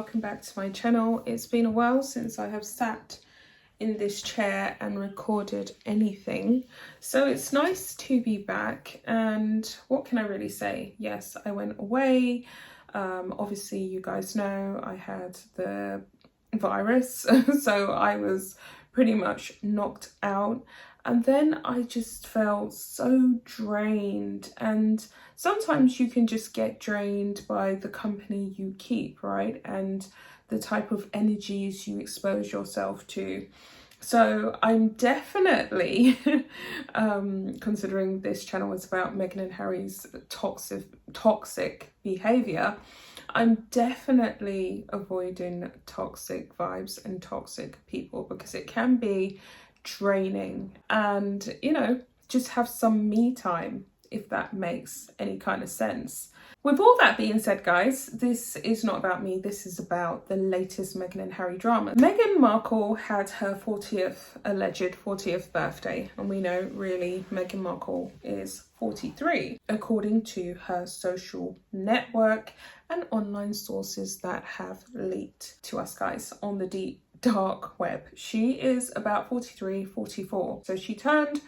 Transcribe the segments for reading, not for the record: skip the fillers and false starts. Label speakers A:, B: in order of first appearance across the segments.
A: welcome back to my channel. It's been a while since I have sat in this chair and recorded anything, so it's nice to be back. And what can I really say? Yes, I went away. Obviously you guys know I had the virus so I was pretty much knocked out, and then I just felt so drained. And sometimes you can just get drained by the company you keep, right, and the type of energies you expose yourself to. So I'm definitely considering this channel is about Meghan and Harry's toxic behavior, I'm definitely avoiding toxic vibes and toxic people, because it can be draining. And, you know, just have some me time, if that makes any kind of sense. With all that being said, guys, this is not about me. This is about the latest Meghan and Harry drama. Meghan Markle had her alleged 40th birthday, and we know really Meghan Markle is 43, according to her social network and online sources that have leaked to us guys on the deep dark web. She is about 43, 44. So she turned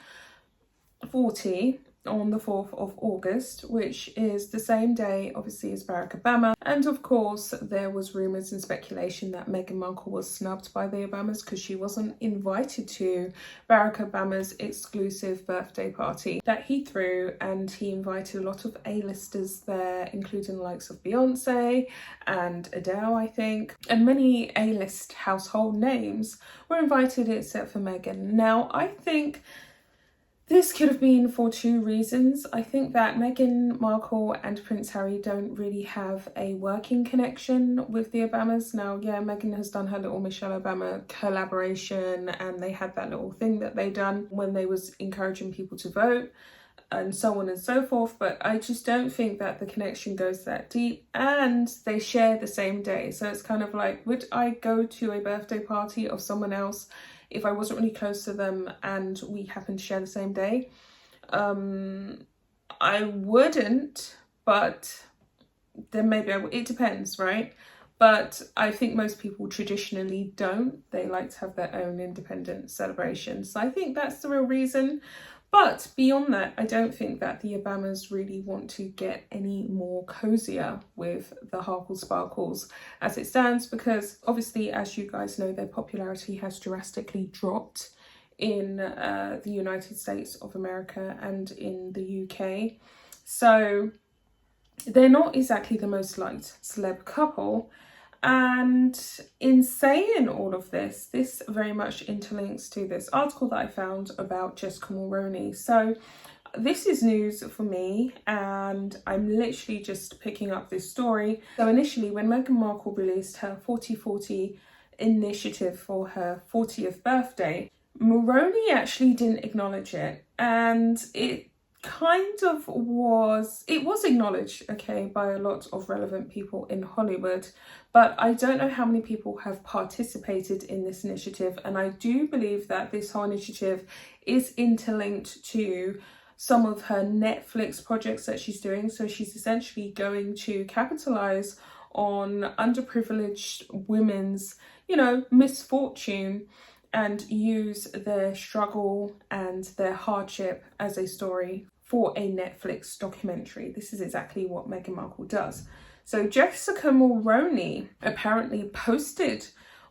A: 40 on the 4th of August, which is the same day obviously as Barack Obama. And of course there was rumours and speculation that Meghan Markle was snubbed by the Obamas because she wasn't invited to Barack Obama's exclusive birthday party that he threw, and he invited a lot of A-listers there, including the likes of Beyonce and Adele, I think, and many A-list household names were invited except for Meghan. Now I think this could have been for two reasons. I think that Meghan Markle and Prince Harry don't really have a working connection with the Obamas. Now, yeah, Meghan has done her little Michelle Obama collaboration, and they had that little thing that they done when they was encouraging people to vote and so on and so forth. But I just don't think that the connection goes that deep, and they share the same day. So it's kind of like, would I go to a birthday party of someone else if I wasn't really close to them and we happen to share the same day? I wouldn't, but then maybe I would. It depends, right? But I think most people traditionally don't. They like to have their own independent celebrations. So I think that's the real reason. But beyond that, I don't think that the Obamas really want to get any more cozier with the Harkle Sparkles as it stands, because obviously, as you guys know, their popularity has drastically dropped in the United States of America and in the UK. So they're not exactly the most liked celeb couple. And in saying all of this, this very much interlinks to this article that I found about Jessica Mulroney. So this is news for me, and I'm literally just picking up this story. So initially, when Meghan Markle released her 40/40 initiative for her 40th birthday, Mulroney actually didn't acknowledge it, and it was acknowledged, okay, by a lot of relevant people in Hollywood, but I don't know how many people have participated in this initiative. And I do believe that this whole initiative is interlinked to some of her Netflix projects that she's doing. So she's essentially going to capitalize on underprivileged women's, you know, misfortune, and use their struggle and their hardship as a story for a Netflix documentary. This is exactly what Meghan Markle does. So Jessica Mulroney apparently posted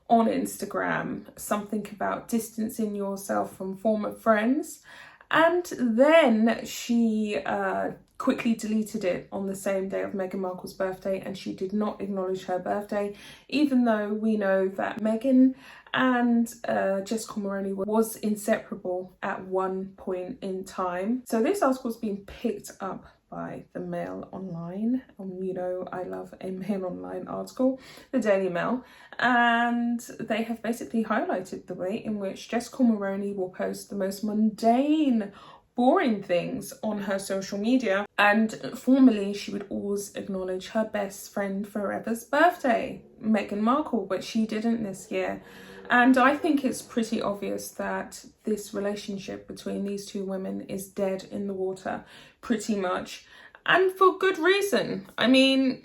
A: on Instagram something about distancing yourself from former friends, and then she quickly deleted it on the same day of Meghan Markle's birthday, and she did not acknowledge her birthday, even though we know that Meghan and Jessica Mulroney was inseparable at one point in time. So this article's been picked up by the Mail Online. You know, I love a Mail Online article, the Daily Mail, and they have basically highlighted the way in which Jessica Mulroney will post the most mundane, boring things on her social media. And formerly, she would always acknowledge her best friend forever's birthday, Meghan Markle, but she didn't this year. And I think it's pretty obvious that this relationship between these two women is dead in the water, pretty much. And for good reason. I mean,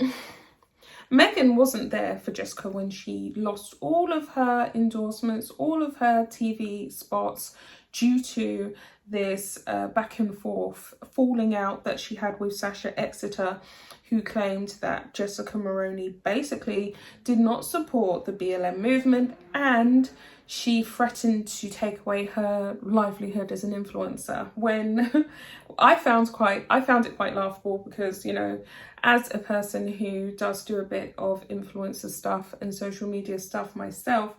A: Meghan wasn't there for Jessica when she lost all of her endorsements, all of her TV spots due to this back and forth falling out that she had with Sasha Exeter, who claimed that Jessica Maroney basically did not support the BLM movement, and she threatened to take away her livelihood as an influencer. When I found it quite laughable, because, you know, as a person who does do a bit of influencer stuff and social media stuff myself,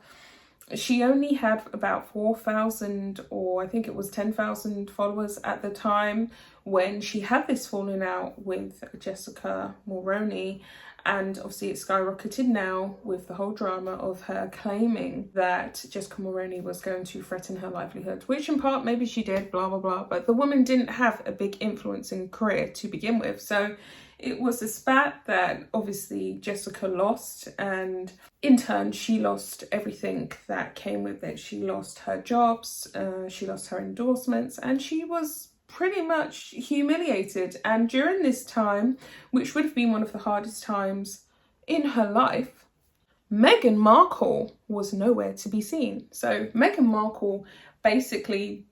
A: she only had about 4,000, or I think it was 10,000 followers at the time when she had this falling out with Jessica Maroney. And obviously it skyrocketed now with the whole drama of her claiming that Jessica Maroney was going to threaten her livelihood, which in part maybe she did, blah, blah, blah. But the woman didn't have a big influencing career to begin with. So it was a spat that obviously Jessica lost, and in turn she lost everything that came with it. She lost her jobs, she lost her endorsements, and she was pretty much humiliated. And during this time, which would have been one of the hardest times in her life, Meghan Markle was nowhere to be seen. So Meghan Markle basically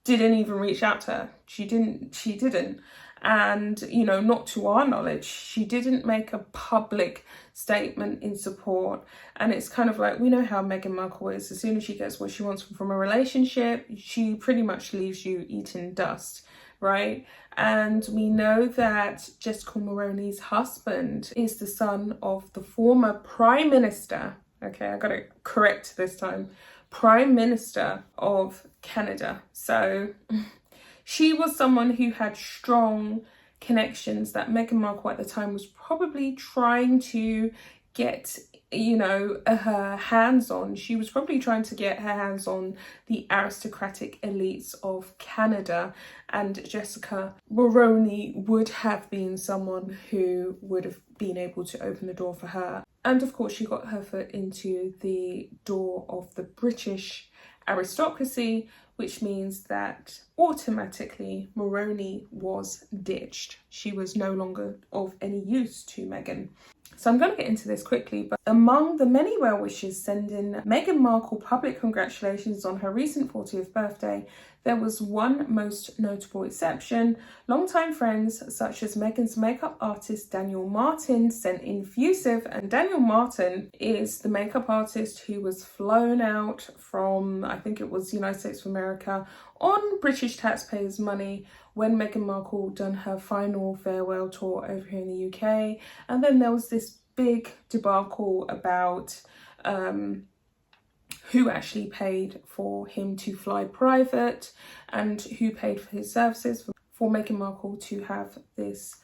A: didn't even reach out to her. She didn't. And, you know, not to our knowledge, she didn't make a public statement in support. And it's kind of like, we know how Meghan Markle is. As soon as she gets what she wants from a relationship, she pretty much leaves you eating dust, right? And we know that Jessica Maroney's husband is the son of the former Prime Minister, okay, I got it correct this time, Prime Minister of Canada. So she was someone who had strong connections that Meghan Markle at the time was probably trying to get, you know, her hands on. She was probably trying to get her hands on the aristocratic elites of Canada, and Jessica Maroney would have been someone who would have been able to open the door for her. And of course, she got her foot into the door of the British aristocracy, which means that automatically Maroney was ditched. She was no longer of any use to Meghan. So I'm going to get into this quickly, but among the many well wishes sending Meghan Markle public congratulations on her recent 40th birthday, there was one most notable exception. Longtime friends such as Meghan's makeup artist Daniel Martin sent effusive, and Daniel Martin is the makeup artist who was flown out from, I think it was the United States of America, on British taxpayers' money when Meghan Markle done her final farewell tour over here in the UK. And then there was this big debacle about who actually paid for him to fly private and who paid for his services for Meghan Markle to have this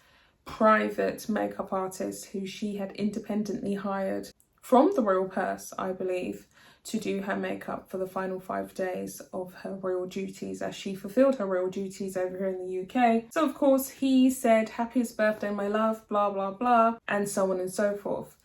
A: private makeup artist who she had independently hired from the royal purse, I believe, to do her makeup for the final 5 days of her royal duties, as she fulfilled her royal duties over here in the UK. So of course he said, "Happiest birthday, my love," blah, blah, blah, and so on and so forth.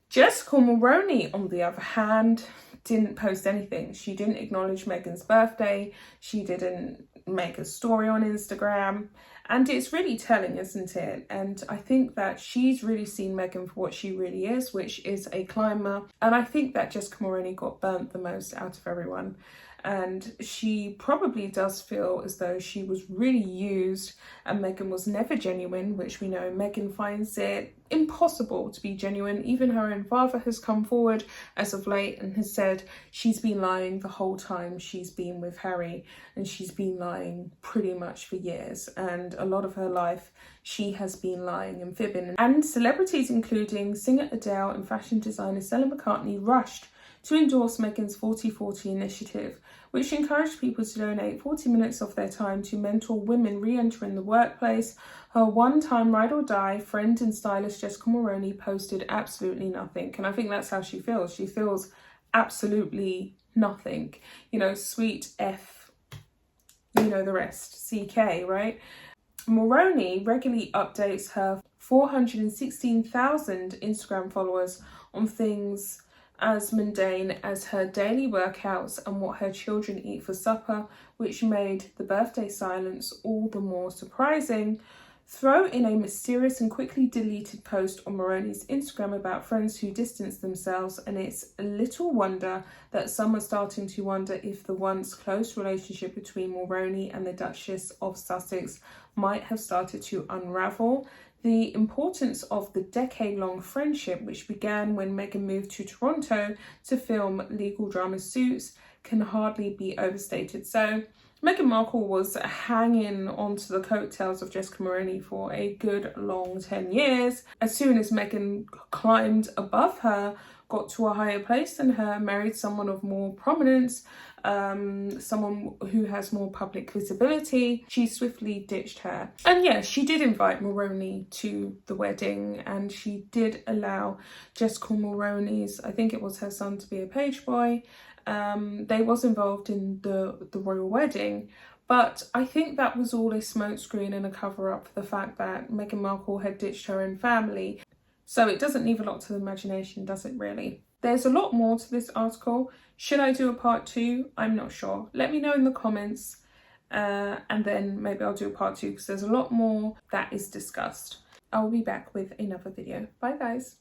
A: Jessica Maroney, on the other hand, didn't post anything. She didn't acknowledge Meghan's birthday. She didn't make a story on Instagram. And it's really telling, isn't it? And I think that she's really seen Meghan for what she really is, which is a climber. And I think that Jessica Maroney got burnt the most out of everyone. And she probably does feel as though she was really used and Meghan was never genuine, which we know Meghan finds it impossible to be genuine. Even her own father has come forward as of late and has said she's been lying the whole time she's been with Harry, and she's been lying pretty much for years, and a lot of her life she has been lying and fibbing. And celebrities including singer Adele and fashion designer Stella McCartney rushed to endorse Meghan's 40/40 initiative, which encouraged people to donate 40 minutes of their time to mentor women re-entering the workplace. Her one-time ride or die friend and stylist Jessica Maroney posted absolutely nothing. And I think that's how she feels. She feels absolutely nothing. You know, sweet F, you know the rest, CK, right? Maroney regularly updates her 416,000 Instagram followers on things as mundane as her daily workouts and what her children eat for supper, which made the birthday silence all the more surprising. throw in a mysterious and quickly deleted post on Moroni's Instagram about friends who distanced themselves, and it's little wonder that some are starting to wonder if the once close relationship between Mullery and the Duchess of Sussex might have started to unravel. The importance of the decade-long friendship, which began when Meghan moved to Toronto to film legal drama Suits, can hardly be overstated. So Meghan Markle was hanging onto the coattails of Jessica Mullery for a good long 10 years. As soon as Meghan climbed above her, got to a higher place than her, married someone of more prominence, someone who has more public visibility, she swiftly ditched her. And yeah, she did invite Mullery to the wedding, and she did allow Jessica Mullery's, I think it was her son, to be a page boy. They was involved in the royal wedding, but I think that was all a smokescreen and a cover-up for the fact that Meghan Markle had ditched her own family. So it doesn't leave a lot to the imagination, does it really? There's a lot more to this article. Should I do a part 2? I'm not sure. Let me know in the comments, and then maybe I'll do a part 2 because there's a lot more that is discussed. I'll be back with another video. Bye guys.